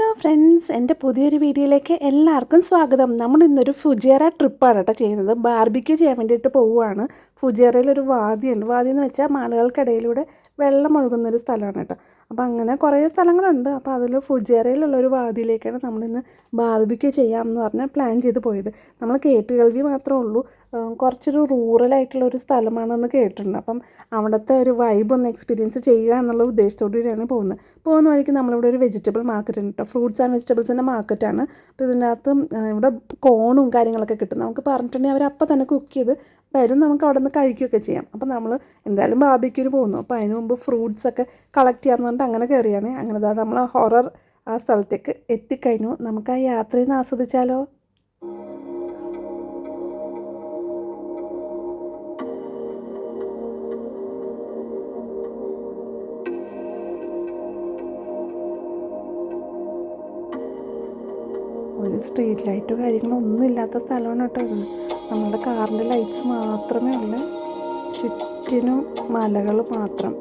Hello friends, എൻ്റെ പുതിയൊരു വീഡിയോയിലേക്ക് എല്ലാവർക്കും സ്വാഗതം. നമ്മൾ ഇന്നൊരു ഫുജിയറ ട്രിപ്പാണ് കേട്ടോ ചെയ്യുന്നത്. ബാർബിക്യൂ ചെയ്യാൻ വേണ്ടിയിട്ട് പോവുകയാണ്. ഫുജിയറയിലൊരു വാദിയുണ്ട്. വാദി എന്ന് വെച്ചാൽ മലകൾക്കിടയിലൂടെ വെള്ളം ഒഴുകുന്നൊരു സ്ഥലമാണ് കേട്ടോ. അപ്പോൾ അങ്ങനെ കുറേ സ്ഥലങ്ങളുണ്ട്. അപ്പോൾ അതിൽ ഫുജിയറയിലുള്ളൊരു വാദിയിലേക്കാണ് നമ്മളിന്ന് ബാർബിക്യൂ ചെയ്യാമെന്ന് പറഞ്ഞ് പ്ലാൻ ചെയ്ത് പോയത്. നമ്മൾ കേട്ടുകേൾവി മാത്രമേ ഉള്ളൂ. കുറച്ചൊരു റൂറലായിട്ടുള്ളൊരു സ്ഥലമാണെന്ന് കേട്ടിട്ടുണ്ട്. അപ്പം അവിടുത്തെ ഒരു വൈബ് ഒന്ന് എക്സ്പീരിയൻസ് ചെയ്യുക എന്നുള്ള ഉദ്ദേശത്തോടു കൂടിയാണ് പോകുന്ന വഴിക്ക് നമ്മളിവിടെ ഒരു വെജിറ്റബിൾ മാർക്കറ്റ് ഉണ്ട് കേട്ടോ. ഫ്രൂട്ട്സ് ആൻഡ് വെജിറ്റബിൾസിൻ്റെ മാർക്കറ്റാണ്. അപ്പോൾ ഇതിനകത്ത് ഇവിടെ കോണും കാര്യങ്ങളൊക്കെ കിട്ടും. നമുക്ക് പറഞ്ഞിട്ടുണ്ടെങ്കിൽ അവരപ്പം തന്നെ കുക്ക് ചെയ്ത് തരും. നമുക്ക് അവിടെ നിന്ന് കഴിക്കുകയൊക്കെ ചെയ്യാം. അപ്പോൾ നമ്മൾ എന്തായാലും ബാർബിക്യൂവിന് പോകുന്നു. അപ്പോൾ അതിന് മുമ്പ് ഫ്രൂട്ട്സൊക്കെ കളക്ട് ചെയ്യാമെന്ന് പറഞ്ഞിട്ട് അങ്ങനെ കയറിയാണ്. അങ്ങനെ നമ്മൾ ഹൊറർ ആ സ്ഥലത്തേക്ക് എത്തിക്കഴിഞ്ഞു. നമുക്ക് ആ യാത്രയിൽ നിന്ന് ആസ്വദിച്ചാലോ? ഒരു സ്ട്രീറ്റ് ലൈറ്റോ കാര്യങ്ങളോ ഒന്നും ഇല്ലാത്ത സ്ഥലമാണ് കേട്ടോ ഇത്. നമ്മളുടെ കാറിൻ്റെ ലൈറ്റ്സ് മാത്രമേ ഉള്ളൂ. ചുറ്റിനും മലകൾ മാത്രം,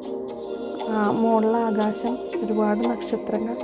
മുകളിലെ ആകാശം, ഒരുപാട് നക്ഷത്രങ്ങൾ.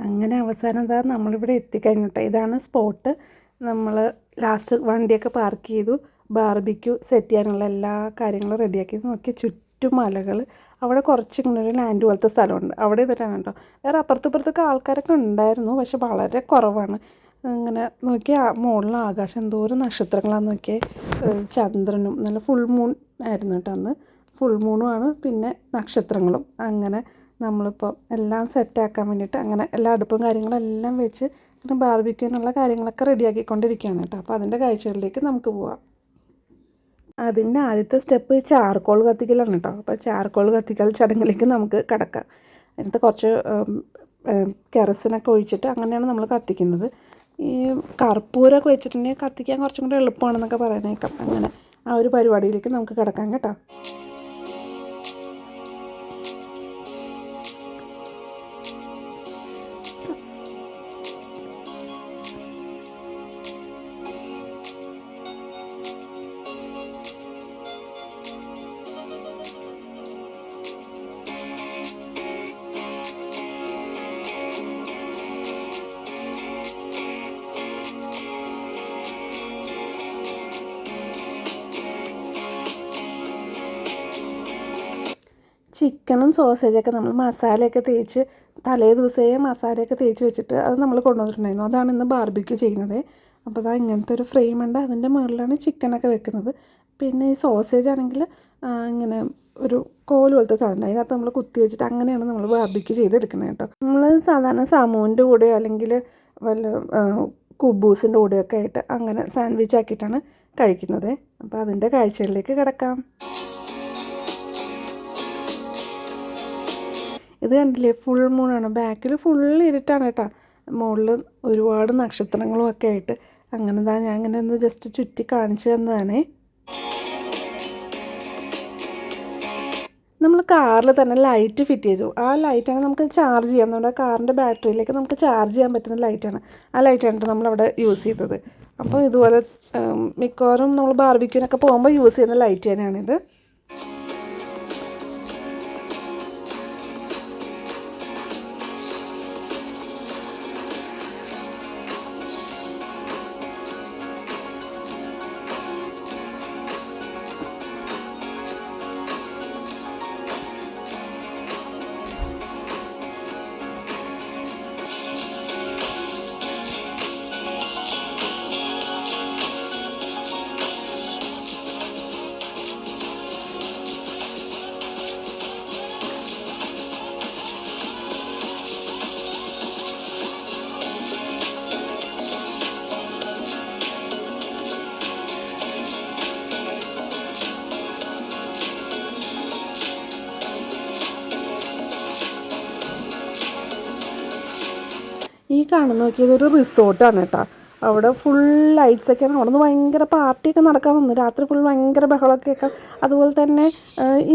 അങ്ങനെ അവസാനം നമ്മളിവിടെ എത്തിക്കഴിഞ്ഞു കേട്ടോ. ഇതാണ് സ്പോട്ട്. നമ്മൾ ലാസ്റ്റ് വണ്ടിയൊക്കെ പാർക്ക് ചെയ്തു. ബാർബിക്യൂ സെറ്റ് ചെയ്യാനുള്ള എല്ലാ കാര്യങ്ങളും റെഡിയാക്കി നോക്കി. ചുറ്റും മലകൾ, അവിടെ കുറച്ച് ഇങ്ങനെ ഒരു ലാൻഡ് പോലത്തെ സ്ഥലമുണ്ട്. അവിടെ ഇരുന്നിട്ടാണ് കേട്ടോ. വേറെ അപ്പുറത്തും ആൾക്കാരൊക്കെ ഉണ്ടായിരുന്നു, പക്ഷെ വളരെ കുറവാണ്. ഇങ്ങനെ നോക്കിയാൽ മുകളിൽ ആകാശം എന്തോരം നക്ഷത്രങ്ങളാന്ന് നോക്കിയാൽ. ചന്ദ്രനും നല്ല ഫുൾ മൂൺ ആയിരുന്നു കേട്ടോ അന്ന്. ഫുൾ മൂണുമാണ്, പിന്നെ നക്ഷത്രങ്ങളും. അങ്ങനെ നമ്മളിപ്പോൾ എല്ലാം സെറ്റാക്കാൻ വേണ്ടിയിട്ട് അങ്ങനെ എല്ലാ അടുപ്പും കാര്യങ്ങളെല്ലാം വെച്ച് ഇങ്ങനെ ബാർബിക്യൂവിനുള്ള കാര്യങ്ങളൊക്കെ റെഡിയാക്കിക്കൊണ്ടിരിക്കുകയാണ് കേട്ടോ. അപ്പോൾ അതിൻ്റെ കാഴ്ചകളിലേക്ക് നമുക്ക് പോവാം. അതിൻ്റെ ആദ്യത്തെ സ്റ്റെപ്പ് ചാർക്കോൾ കത്തിക്കലാണ് കേട്ടോ. അപ്പോൾ ചാർക്കോൾ കത്തിക്കൽ ചടങ്ങിലേക്ക് നമുക്ക് കടക്കാം. അതിനകത്ത് കുറച്ച് കെറസിനൊക്കെ ഒഴിച്ചിട്ട് അങ്ങനെയാണ് നമ്മൾ കത്തിക്കുന്നത്. ഈ കർപ്പൂരമൊക്കെ വെച്ചിട്ടുണ്ടെങ്കിൽ കത്തിക്കാൻ കുറച്ചും കൂടി എളുപ്പമാണെന്നൊക്കെ പറയുന്നേക്കാം. അങ്ങനെ ആ ഒരു പരിപാടിയിലേക്ക് നമുക്ക് കിടക്കാം കേട്ടോ. ചിക്കനും സോസേജൊക്കെ നമ്മൾ മസാലയൊക്കെ തേച്ച് തലേ ദിവസമേ മസാലയൊക്കെ തേച്ച് വെച്ചിട്ട് അത് നമ്മൾ കൊണ്ടുവന്നിട്ടുണ്ടായിരുന്നു. അതാണ് ഇന്ന് ബാർബിക്യൂ ചെയ്യുന്നത്. അപ്പോൾ അതാ ഇങ്ങനത്തെ ഒരു ഫ്രെയിം ഉണ്ട്, അതിൻ്റെ മുകളിലാണ് ചിക്കനൊക്കെ വെക്കുന്നത്. പിന്നെ ഈ സോസേജ് ആണെങ്കിൽ ഇങ്ങനെ ഒരു കോൽ പോലത്തെ സാധനം അതിനകത്ത് നമ്മൾ കുത്തി വെച്ചിട്ട് അങ്ങനെയാണ് നമ്മൾ ബാർബിക്യൂ ചെയ്തെടുക്കുന്നത് കേട്ടോ. നമ്മൾ സാധാരണ സമൂൻ്റെ കൂടെയോ അല്ലെങ്കിൽ വല്ല കുബൂസിൻ്റെ കൂടെയൊക്കെ ആയിട്ട് അങ്ങനെ സാൻഡ്വിച്ച് ആക്കിയിട്ടാണ് കഴിക്കുന്നത്. അപ്പോൾ അതിൻ്റെ കാഴ്ചകളിലേക്ക് കിടക്കാം. ഇത് കണ്ടില്ലേ, ഫുൾ മൂണാണ്. ബാക്കിൽ ഫുൾ ഇരുട്ടാണ് കേട്ടോ. മുകളിൽ ഒരുപാട് നക്ഷത്രങ്ങളും ഒക്കെ ആയിട്ട് അങ്ങനെ ഞാൻ അങ്ങനെ ഒന്ന് ജസ്റ്റ് ചുറ്റി കാണിച്ചു തന്നതാണേ. നമ്മൾ കാറിൽ തന്നെ ലൈറ്റ് ഫിറ്റ് ചെയ്തു. ആ ലൈറ്റാണ് നമുക്ക് ചാർജ് ചെയ്യാം. നമ്മുടെ കാറിൻ്റെ ബാറ്ററിയിലേക്ക് നമുക്ക് ചാർജ് ചെയ്യാൻ പറ്റുന്ന ലൈറ്റാണ്. ആ ലൈറ്റാണ് നമ്മളവിടെ യൂസ് ചെയ്തത്. അപ്പോൾ ഇതുപോലെ മിക്കവാറും നമ്മൾ ബാർബിക്യൂനൊക്കെ പോകുമ്പോൾ യൂസ് ചെയ്യുന്ന ലൈറ്റ് തന്നെയാണിത്. ഈ കാണുന്ന നോക്കിയത് ഒരു റിസോർട്ടാണ് കേട്ടോ. അവിടെ ഫുൾ ലൈറ്റ്സൊക്കെയാണ്. അവിടെ നിന്ന് ഭയങ്കര പാർട്ടിയൊക്കെ നടക്കാൻ വന്നു. രാത്രി ഫുൾ ഭയങ്കര ബഹളമൊക്കെ കേൾക്കാം. അതുപോലെ തന്നെ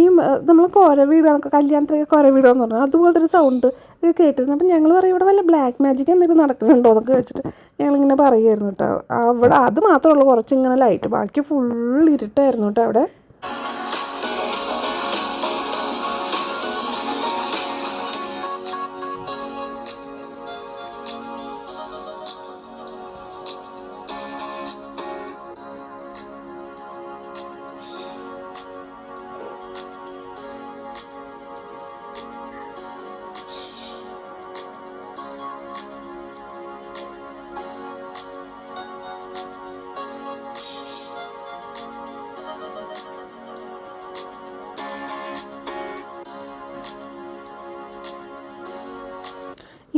ഈ നമ്മൾ കുരവീടുകൾക്ക് കല്യാണത്തിലൊക്കെ കുരവീടുകയെന്ന് പറഞ്ഞാൽ അതുപോലത്തെ ഒരു സൗണ്ട് ഒക്കെ കേട്ടിരുന്നു. അപ്പം ഞങ്ങൾ പറയും ഇവിടെ വല്ല ബ്ലാക്ക് മാജിക് എന്തെങ്കിലും നടക്കുന്നുണ്ടോ എന്നൊക്കെ വെച്ചിട്ട് ഞങ്ങളിങ്ങനെ പറയുമായിരുന്നു കേട്ടോ. അവിടെ അത് മാത്രമേ ഉള്ളൂ കുറച്ചിങ്ങനെ ലൈറ്റ്, ബാക്കി ഫുൾ ഇരുട്ടായിരുന്നു കേട്ടോ അവിടെ.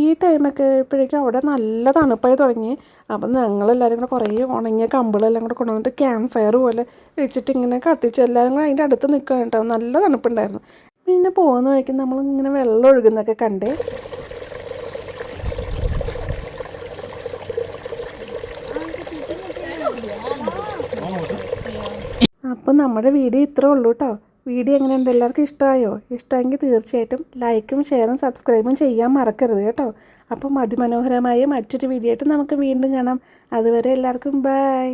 ഈ ടൈമൊക്കെ ആയപ്പോഴേക്കും അവിടെ നല്ല തണുപ്പായി തുടങ്ങി. അപ്പം ഞങ്ങളെല്ലാവരും കൂടെ കുറേ ഉണങ്ങിയ കമ്പിളെല്ലാം കൂടെ കൊണ്ടുവന്നിട്ട് ക്യാമ്പ് ഫയർ പോലെ വെച്ചിട്ട് ഇങ്ങനെ കത്തിച്ച് എല്ലാവരും കൂടെ അതിൻ്റെ അടുത്ത് നിൽക്കുക കേട്ടോ. നല്ല തണുപ്പുണ്ടായിരുന്നു. പിന്നെ പോകുന്ന വഴിക്ക് നമ്മളിങ്ങനെ വെള്ളം ഒഴുകുന്നൊക്കെ കണ്ടേ. അപ്പം നമ്മുടെ വീഡിയോ ഇത്രേ ഉള്ളൂ കേട്ടോ. വീഡിയോ എങ്ങനെയുണ്ട്, എല്ലാവർക്കും ഇഷ്ടമായോ? ഇഷ്ടമെങ്കിൽ തീർച്ചയായിട്ടും ലൈക്കും ഷെയറും സബ്സ്ക്രൈബും ചെയ്യാൻ മറക്കരുത് കേട്ടോ. അപ്പം അതിമനോഹരമായ മറ്റൊരു വീഡിയോ ആയിട്ട് നമുക്ക് വീണ്ടും കാണാം. അതുവരെ എല്ലാവർക്കും ബൈ.